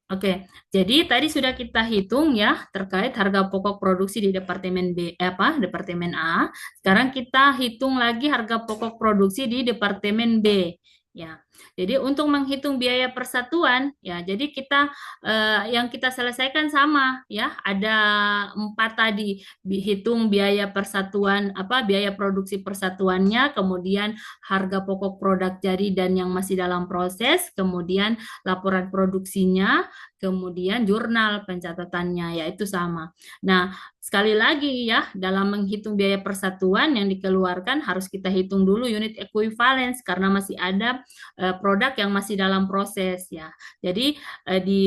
Oke, jadi tadi sudah kita hitung ya terkait harga pokok produksi di Departemen B, Departemen A. Sekarang kita hitung lagi harga pokok produksi di Departemen B. Ya, jadi untuk menghitung biaya persatuan, ya, jadi kita yang kita selesaikan sama, ya, ada 4 tadi, dihitung biaya persatuan, biaya produksi persatuannya, kemudian harga pokok produk jadi dan yang masih dalam proses, kemudian laporan produksinya, kemudian jurnal pencatatannya, yaitu sama. Nah, sekali lagi ya, dalam menghitung biaya persatuan yang dikeluarkan harus kita hitung dulu unit equivalence karena masih ada produk yang masih dalam proses ya. Jadi di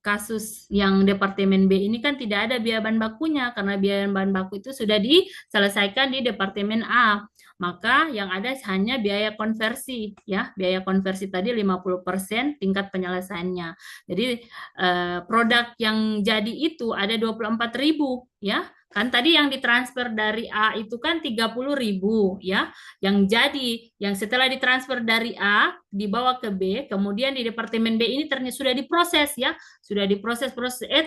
kasus yang Departemen B ini kan tidak ada biaya bahan bakunya karena biaya bahan baku itu sudah diselesaikan di Departemen A. Maka yang ada hanya biaya konversi ya. Biaya konversi tadi 50% tingkat penyelesaiannya. Jadi produk yang jadi itu ada 24.000 ya. Kan tadi yang ditransfer dari A itu kan 30.000 ya. Yang jadi, yang setelah ditransfer dari A dibawa ke B, kemudian di Departemen B ini ternyata sudah diproses ya, sudah diproses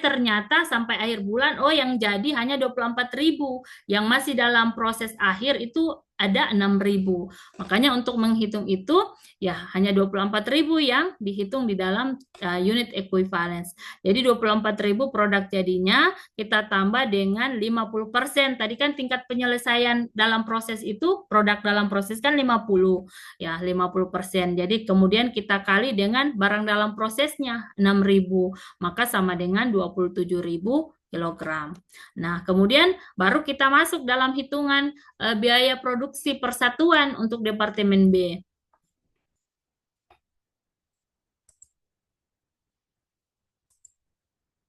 ternyata sampai akhir bulan yang jadi hanya 24.000, yang masih dalam proses akhir itu ada 6.000. Makanya untuk menghitung itu ya hanya 24.000 yang dihitung di dalam unit equivalence. Jadi 24.000 produk jadinya kita tambah dengan 50%. Tadi kan tingkat penyelesaian dalam proses itu produk dalam proses kan 50 ya, 50%. Jadi kemudian kita kali dengan barang dalam prosesnya 6.000, maka sama dengan 27.000 kilogram. Nah, kemudian baru kita masuk dalam hitungan biaya produksi persatuan untuk Departemen B.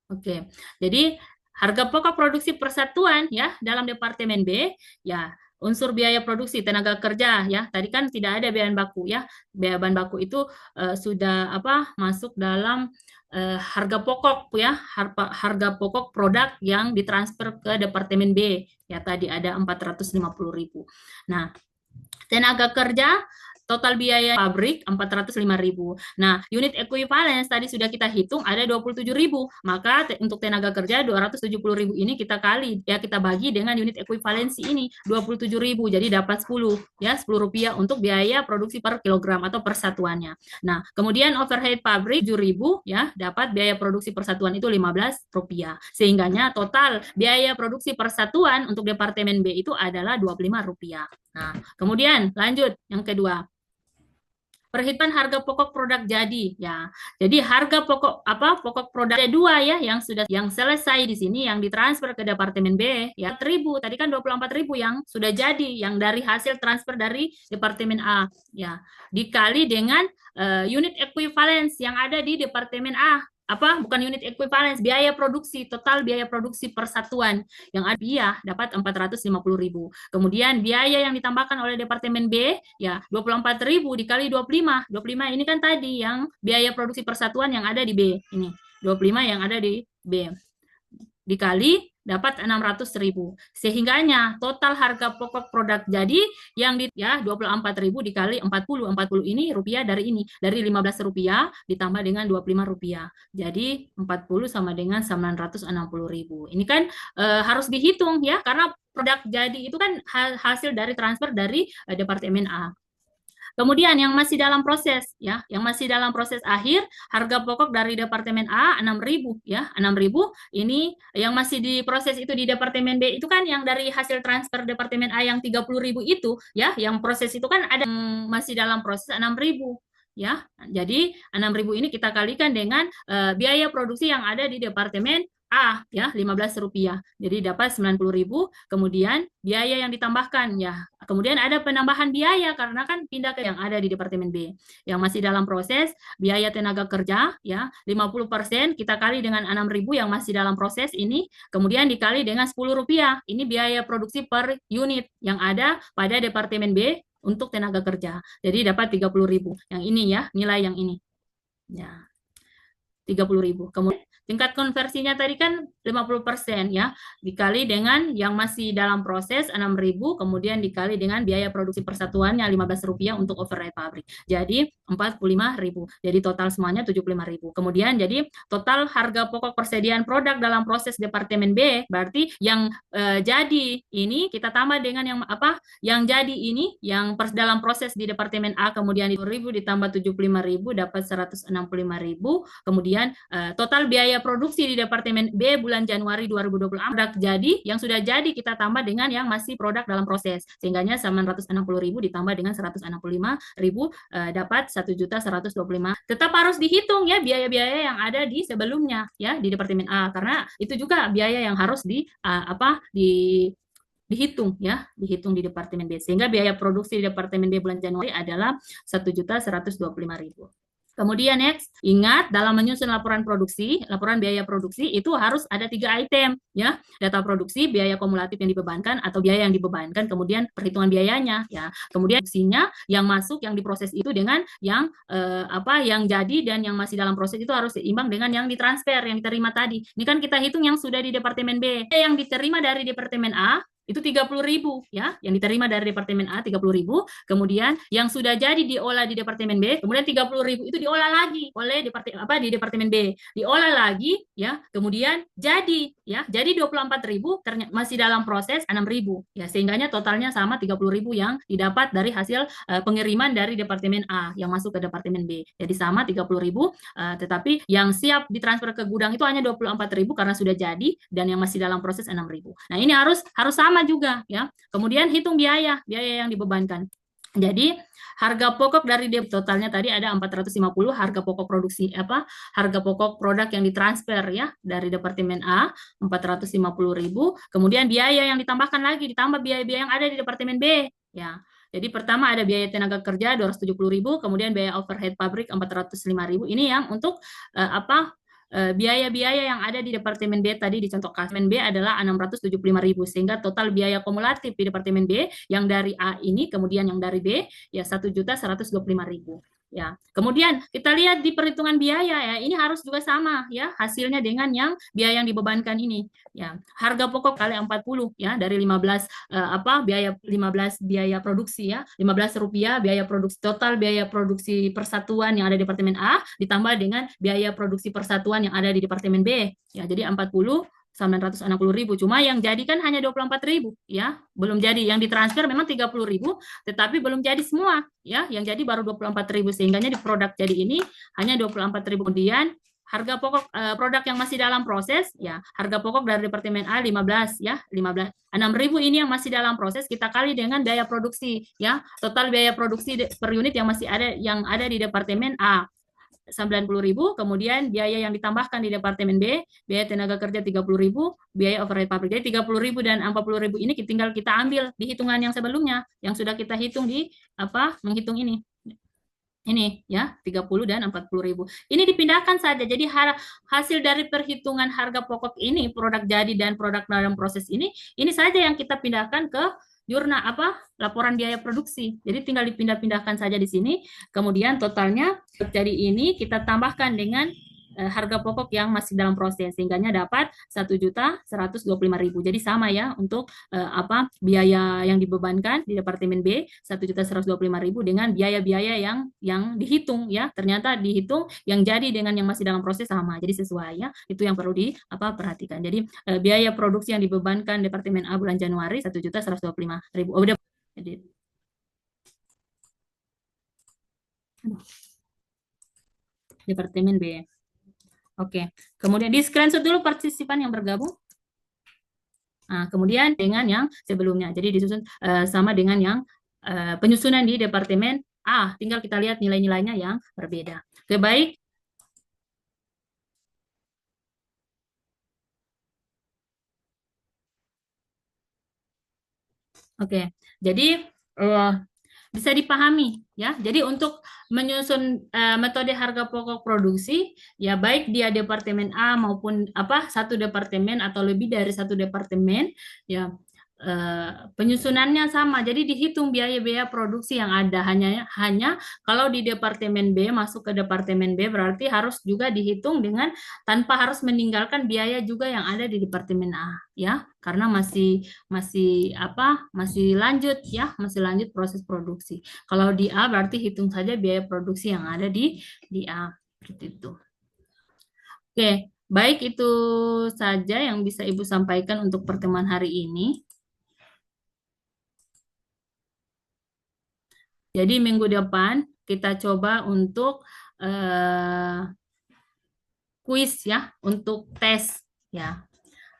Oke, jadi harga pokok produksi persatuan ya dalam Departemen B ya unsur biaya produksi tenaga kerja ya tadi kan tidak ada biaya baku ya, biaya bahan baku itu sudah masuk dalam harga pokok ya, harga pokok produk yang ditransfer ke Departemen B ya tadi ada 450.000. Nah, tenaga kerja total biaya pabrik 405.000. Nah, unit equivalence tadi sudah kita hitung ada 27.000. Maka untuk tenaga kerja 270.000 ini kita kali ya kita bagi dengan unit equivalensi ini 27.000. Jadi dapat 10 ya, 10 rupiah untuk biaya produksi per kilogram atau per satuannya. Nah, kemudian overhead pabrik 7.000 ya, dapat biaya produksi persatuan itu 15 rupiah. Sehingganya total biaya produksi persatuan untuk Departemen B itu adalah 25 rupiah. Nah, kemudian lanjut yang kedua. Perhitungan harga pokok produk jadi ya. Jadi harga pokok pokok produk ada dua ya yang selesai di sini yang ditransfer ke Departemen B ya 1.000. Tadi kan 24.000 yang sudah jadi yang dari hasil transfer dari Departemen A ya. Dikali dengan unit equivalence yang ada di Departemen A bukan unit equivalence, biaya produksi, total biaya produksi persatuan yang ada ya dapat 450.000. Kemudian biaya yang ditambahkan oleh Departemen B ya 24.000 dikali 25. 25 ini kan tadi yang biaya produksi persatuan yang ada di B ini. 25 yang ada di B. Dikali dapat 600.000. Sehingganya total harga pokok produk jadi yang 24.000 dikali 40. 40 ini rupiah dari 15 rupiah ditambah dengan 25 rupiah. Jadi 40 sama dengan 960.000. Ini kan harus dihitung ya karena produk jadi itu kan hasil dari transfer dari Departemen A. Kemudian yang masih dalam proses ya, yang masih dalam proses akhir harga pokok dari Departemen A 6.000 ya, 6.000 ini yang masih diproses itu di Departemen B itu kan yang dari hasil transfer Departemen A yang 30.000 itu ya, yang proses itu kan ada yang masih dalam proses 6.000 ya. Jadi 6.000 ini kita kalikan dengan biaya produksi yang ada di Departemen A ya 15 rupiah. Jadi dapat 90.000, kemudian biaya yang ditambahkan ya. Kemudian ada penambahan biaya karena kan pindah ke yang ada di Departemen B. Yang masih dalam proses biaya tenaga kerja ya 50% kita kali dengan 6.000 yang masih dalam proses ini, kemudian dikali dengan 10 rupiah. Ini biaya produksi per unit yang ada pada Departemen B untuk tenaga kerja. Jadi dapat 30.000. Yang ini ya, nilai yang ini. Ya. 30.000. Kemudian tingkat konversinya tadi kan 50% ya, dikali dengan yang masih dalam proses 6.000, kemudian dikali dengan biaya produksi persatuannya Rp15 untuk overhead pabrik. Jadi 45.000. Jadi total semuanya 75.000. Kemudian jadi total harga pokok persediaan produk dalam proses Departemen B, berarti yang jadi ini kita tambah dengan yang apa? Yang jadi ini yang dalam proses di Departemen A, kemudian 1.000 ditambah 75.000 dapat 165.000. Kemudian total biaya produksi di Departemen B bulan Januari 2024 produk jadi yang sudah jadi kita tambah dengan yang masih produk dalam proses, sehingganya 960.000 ditambah dengan 165.000 dapat 1.125. Tetap harus dihitung ya biaya-biaya yang ada di sebelumnya ya di Departemen A, karena itu juga biaya yang harus dihitung ya, dihitung di Departemen B, sehingga biaya produksi di Departemen B bulan Januari adalah 1.125.000. Kemudian next, ingat dalam menyusun laporan produksi, laporan biaya produksi itu harus ada 3 item ya, data produksi, biaya kumulatif yang dibebankan atau biaya yang dibebankan, kemudian perhitungan biayanya ya, kemudian produksinya yang masuk yang diproses itu dengan yang yang jadi dan yang masih dalam proses itu harus seimbang dengan yang ditransfer, yang diterima tadi. Ini kan kita hitung yang sudah di Departemen B, yang diterima dari Departemen A itu 30.000 ya, yang diterima dari Departemen A 30.000, kemudian yang sudah jadi diolah di Departemen B, kemudian 30.000 itu diolah lagi oleh di Departemen B, diolah lagi ya, kemudian jadi 24.000 ternyata masih dalam proses 6.000 ya, sehingganya totalnya sama 30.000 yang didapat dari hasil pengiriman dari Departemen A yang masuk ke Departemen B. Jadi sama 30.000, tetapi yang siap ditransfer ke gudang itu hanya 24.000 karena sudah jadi, dan yang masih dalam proses 6.000. Nah, ini harus sama juga ya. Kemudian hitung biaya yang dibebankan. Jadi harga pokok dari totalnya tadi ada 450 harga pokok produksi harga pokok produk yang ditransfer ya dari Departemen A 450.000, kemudian biaya yang ditambahkan lagi, ditambah biaya-biaya yang ada di Departemen B ya. Jadi pertama ada biaya tenaga kerja 270.000, kemudian biaya overhead pabrik 405.000. Ini yang untuk biaya-biaya yang ada di Departemen B tadi dicontohkan. Departemen B adalah 675.000, sehingga total biaya kumulatif di Departemen B yang dari A ini kemudian yang dari B ya 1.125.000 ya. Kemudian kita lihat di perhitungan biaya ya, ini harus juga sama ya hasilnya dengan yang biaya yang dibebankan ini ya. Harga pokok kali 40 ya, dari 15 biaya produksi ya, Rp15 biaya produksi, total biaya produksi persatuan yang ada di Departemen A ditambah dengan biaya produksi persatuan yang ada di Departemen B ya. Jadi 960.000, cuma yang jadi kan hanya 24.000 ya, belum jadi. Yang ditransfer memang 30.000, tetapi belum jadi semua ya, yang jadi baru 24.000, sehingganya di produk jadi ini hanya 24.000. Kemudian harga pokok produk yang masih dalam proses ya, harga pokok dari Departemen A 15 ya, 6.000 ini yang masih dalam proses, kita kali dengan biaya produksi ya, total biaya produksi per unit yang masih ada di Departemen A 90.000, kemudian biaya yang ditambahkan di Departemen B, biaya tenaga kerja 30.000, biaya overhead pabrik. Jadi 30.000 dan 40.000 ini tinggal kita ambil di hitungan yang sebelumnya yang sudah kita hitung di menghitung ini ya, 30 dan 40.000. Ini dipindahkan saja. Jadi hasil dari perhitungan harga pokok ini, produk jadi dan produk dalam proses ini saja yang kita pindahkan ke jurnal laporan biaya produksi. Jadi tinggal dipindah-pindahkan saja di sini. Kemudian totalnya jadi ini kita tambahkan dengan harga pokok yang masih dalam proses, sehingganya dapat 1.125.000. Jadi sama ya untuk biaya yang dibebankan di Departemen B 1.125.000 dengan biaya-biaya yang dihitung ya, ternyata dihitung yang jadi dengan yang masih dalam proses sama. Jadi sesuai ya. Itu yang perlu perhatikan. Jadi biaya produksi yang dibebankan Departemen A bulan Januari 1.125.000. Udah. Jadi Departemen B. Oke, kemudian di screenshot dulu partisipan yang bergabung. Nah, kemudian dengan yang sebelumnya, jadi disusun sama dengan yang penyusunan di Departemen A, tinggal kita lihat nilai-nilainya yang berbeda. Oke, baik. Oke, jadi bisa dipahami ya. Jadi untuk menyusun metode harga pokok produksi ya, baik dia Departemen A maupun satu departemen atau lebih dari satu departemen ya, penyusunannya sama. Jadi dihitung biaya-biaya produksi yang ada. Hanya kalau di Departemen B masuk ke Departemen B berarti harus juga dihitung dengan tanpa harus meninggalkan biaya juga yang ada di Departemen A, ya. Karena masih masih apa? Masih lanjut ya, masih lanjut proses produksi. Kalau di A berarti hitung saja biaya produksi yang ada di A. Seperti itu. Oke, baik itu saja yang bisa Ibu sampaikan untuk pertemuan hari ini. Jadi minggu depan kita coba untuk kuis ya, untuk tes ya.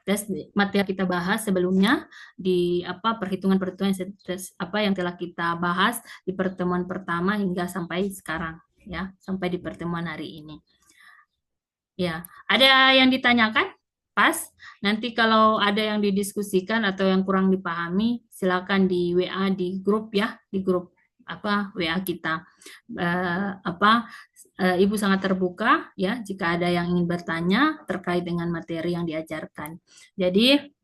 Tes materi yang kita bahas sebelumnya di apa perhitungan-perhitungan apa yang telah kita bahas di pertemuan pertama hingga sampai sekarang ya, sampai di pertemuan hari ini. Ya, ada yang ditanyakan? Pas. Nanti kalau ada yang didiskusikan atau yang kurang dipahami, silakan di WA di grup ya, di grup apa WA kita. Ibu sangat terbuka ya jika ada yang ingin bertanya terkait dengan materi yang diajarkan. Jadi